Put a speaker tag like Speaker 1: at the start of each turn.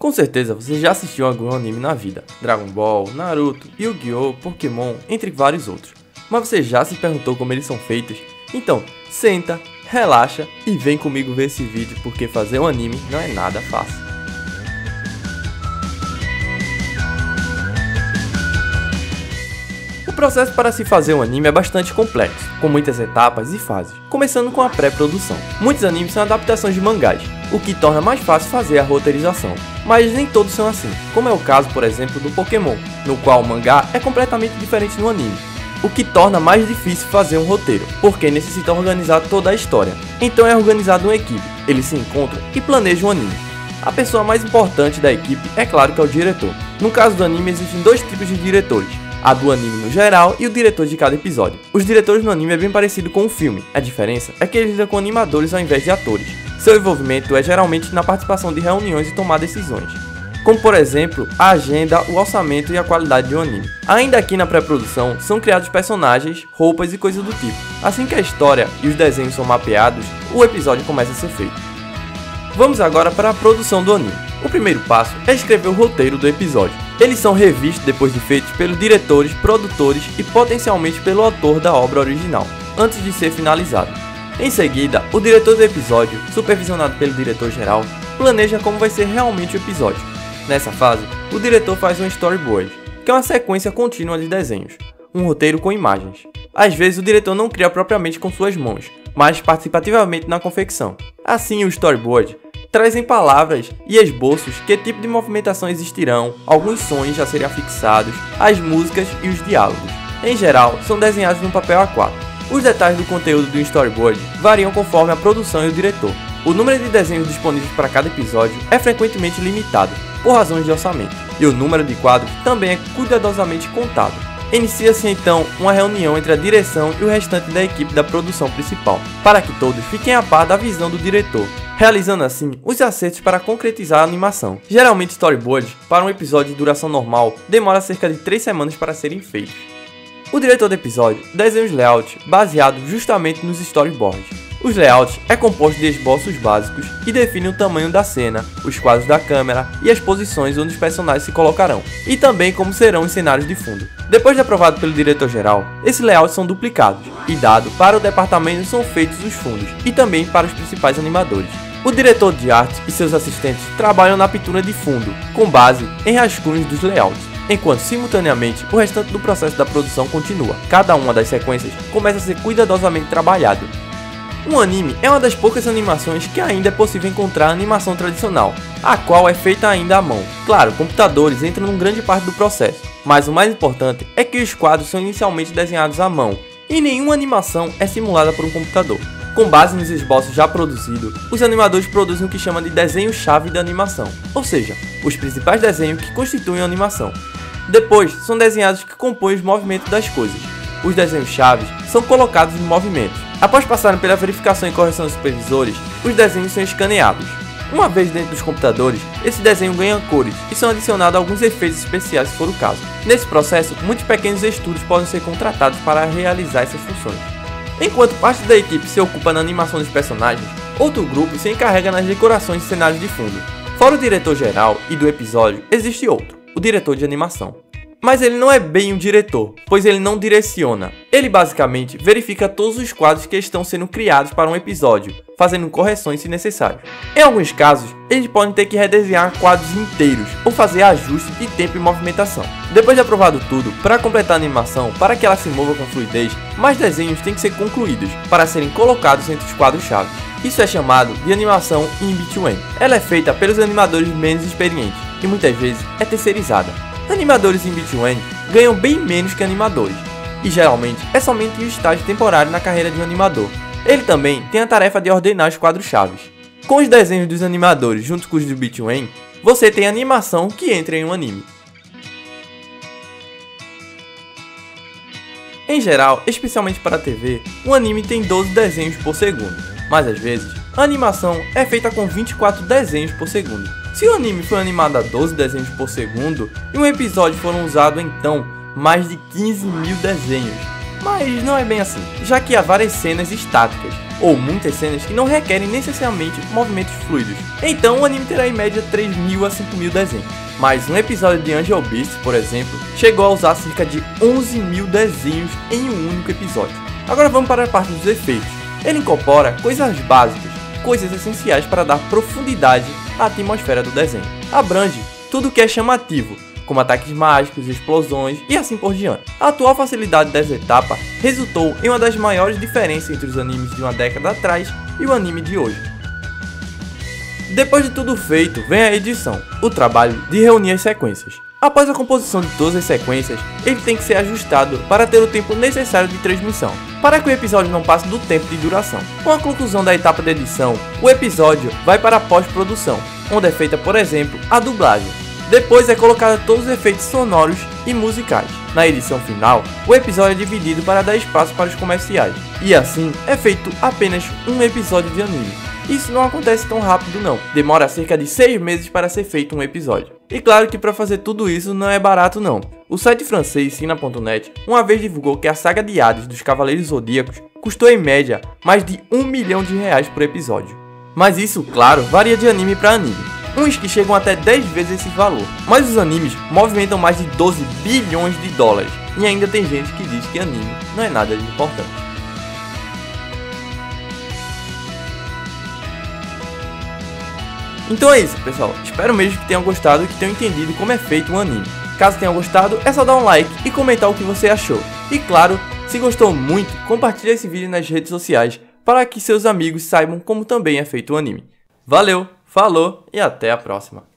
Speaker 1: Com certeza você já assistiu algum anime na vida, Dragon Ball, Naruto, Yu-Gi-Oh!, Pokémon, entre vários outros. Mas você já se perguntou como eles são feitos? Então, senta, relaxa e vem comigo ver esse vídeo, porque fazer um anime não é nada fácil. O processo para se fazer um anime é bastante complexo, com muitas etapas e fases, começando com a pré-produção. Muitos animes são adaptações de mangás, o que torna mais fácil fazer a roteirização. Mas nem todos são assim, como é o caso, por exemplo, do Pokémon, no qual o mangá é completamente diferente do anime, o que torna mais difícil fazer um roteiro, porque necessita organizar toda a história. Então é organizado uma equipe, eles se encontram e planejam um anime. A pessoa mais importante da equipe é claro que é o diretor. No caso do anime existem dois tipos de diretores, a do anime no geral e o diretor de cada episódio. Os diretores no anime é bem parecido com o filme, a diferença é que eles lidam com animadores ao invés de atores. Seu envolvimento é geralmente na participação de reuniões e tomar decisões, como por exemplo, a agenda, o orçamento e a qualidade de um anime. Ainda aqui na pré-produção, são criados personagens, roupas e coisas do tipo. Assim que a história e os desenhos são mapeados, o episódio começa a ser feito. Vamos agora para a produção do anime. O primeiro passo é escrever o roteiro do episódio. Eles são revistos depois de feitos pelos diretores, produtores e potencialmente pelo autor da obra original, antes de ser finalizado. Em seguida, o diretor do episódio, supervisionado pelo diretor-geral, planeja como vai ser realmente o episódio. Nessa fase, o diretor faz um storyboard, que é uma sequência contínua de desenhos, um roteiro com imagens. Às vezes o diretor não cria propriamente com suas mãos, mas participativamente na confecção. Assim, o storyboard traz em palavras e esboços que tipo de movimentação existirão, alguns sons a serem afixados, as músicas e os diálogos. Em geral, são desenhados num papel A4. Os detalhes do conteúdo do storyboard variam conforme a produção e o diretor. O número de desenhos disponíveis para cada episódio é frequentemente limitado, por razões de orçamento, e o número de quadros também é cuidadosamente contado. Inicia-se então uma reunião entre a direção e o restante da equipe da produção principal, para que todos fiquem a par da visão do diretor, realizando assim os acertos para concretizar a animação. Geralmente storyboards, para um episódio de duração normal, demora cerca de 3 semanas para serem feitos. O diretor do episódio desenha os layouts baseados justamente nos storyboards. Os layouts é composto de esboços básicos e definem o tamanho da cena, os quadros da câmera e as posições onde os personagens se colocarão, e também como serão os cenários de fundo. Depois de aprovado pelo diretor-geral, esses layouts são duplicados e dado para o departamento são feitos os fundos e também para os principais animadores. O diretor de arte e seus assistentes trabalham na pintura de fundo, com base em rascunhos dos layouts, enquanto simultaneamente o restante do processo da produção continua. Cada uma das sequências começa a ser cuidadosamente trabalhado. Um anime é uma das poucas animações que ainda é possível encontrar a animação tradicional, a qual é feita ainda à mão. Claro, computadores entram em grande parte do processo, mas o mais importante é que os quadros são inicialmente desenhados à mão, e nenhuma animação é simulada por um computador. Com base nos esboços já produzidos, os animadores produzem o que chama de desenho-chave da animação, ou seja, os principais desenhos que constituem a animação. Depois, são desenhados que compõem os movimentos das coisas. Os desenhos-chaves são colocados em movimentos. Após passarem pela verificação e correção dos supervisores, os desenhos são escaneados. Uma vez dentro dos computadores, esse desenho ganha cores e são adicionados alguns efeitos especiais se for o caso. Nesse processo, muitos pequenos estúdios podem ser contratados para realizar essas funções. Enquanto parte da equipe se ocupa na animação dos personagens, outro grupo se encarrega nas decorações de cenários de fundo. Fora o diretor-geral e do episódio, existe outro, o diretor de animação. Mas ele não é bem um diretor, pois ele não direciona. Ele basicamente verifica todos os quadros que estão sendo criados para um episódio, fazendo correções se necessário. Em alguns casos, eles podem ter que redesenhar quadros inteiros ou fazer ajustes de tempo e movimentação. Depois de aprovado tudo, para completar a animação, para que ela se mova com fluidez, mais desenhos têm que ser concluídos para serem colocados entre os quadros-chave. Isso é chamado de animação in between. Ela é feita pelos animadores menos experientes e muitas vezes é terceirizada. Animadores in between ganham bem menos que animadores, e geralmente é somente um estágio temporário na carreira de um animador. Ele também tem a tarefa de ordenar os quadros-chaves. Com os desenhos dos animadores junto com os do between, você tem a animação que entra em um anime. Em geral, especialmente para a TV, um anime tem 12 desenhos por segundo, mas às vezes a animação é feita com 24 desenhos por segundo. Se o anime foi animado a 12 desenhos por segundo, em um episódio foram usados então mais de 15 mil desenhos. Mas não é bem assim, já que há várias cenas estáticas, ou muitas cenas que não requerem necessariamente movimentos fluidos. Então o anime terá em média 3.000 a 5.000 desenhos. Mas um episódio de Angel Beats, por exemplo, chegou a usar cerca de 11.000 desenhos em um único episódio. Agora vamos para a parte dos efeitos. Ele incorpora coisas básicas, coisas essenciais para dar profundidade à atmosfera do desenho. Abrange tudo o que é chamativo, como ataques mágicos, explosões e assim por diante. A atual facilidade dessa etapa resultou em uma das maiores diferenças entre os animes de uma década atrás e o anime de hoje. Depois de tudo feito, vem a edição, o trabalho de reunir as sequências. Após a composição de todas as sequências, ele tem que ser ajustado para ter o tempo necessário de transmissão, para que o episódio não passe do tempo de duração. Com a conclusão da etapa de edição, o episódio vai para a pós-produção, onde é feita, por exemplo, a dublagem. Depois é colocado todos os efeitos sonoros e musicais. Na edição final, o episódio é dividido para dar espaço para os comerciais. E assim, é feito apenas um episódio de anime. Isso não acontece tão rápido não, demora cerca de 6 meses para ser feito um episódio. E claro que para fazer tudo isso não é barato não. O site francês Sina.net uma vez divulgou que a saga de Hades dos Cavaleiros Zodíacos custou em média mais de R$1 milhão por episódio. Mas isso, claro, varia de anime para anime. Uns que chegam até 10 vezes esse valor. Mas os animes movimentam mais de 12 bilhões de dólares. E ainda tem gente que diz que anime não é nada de importante. Então é isso, pessoal. Espero mesmo que tenham gostado e que tenham entendido como é feito um anime. Caso tenham gostado, é só dar um like e comentar o que você achou. E claro, se gostou muito, compartilhe esse vídeo nas redes sociais para que seus amigos saibam como também é feito o anime. Valeu, falou e até a próxima.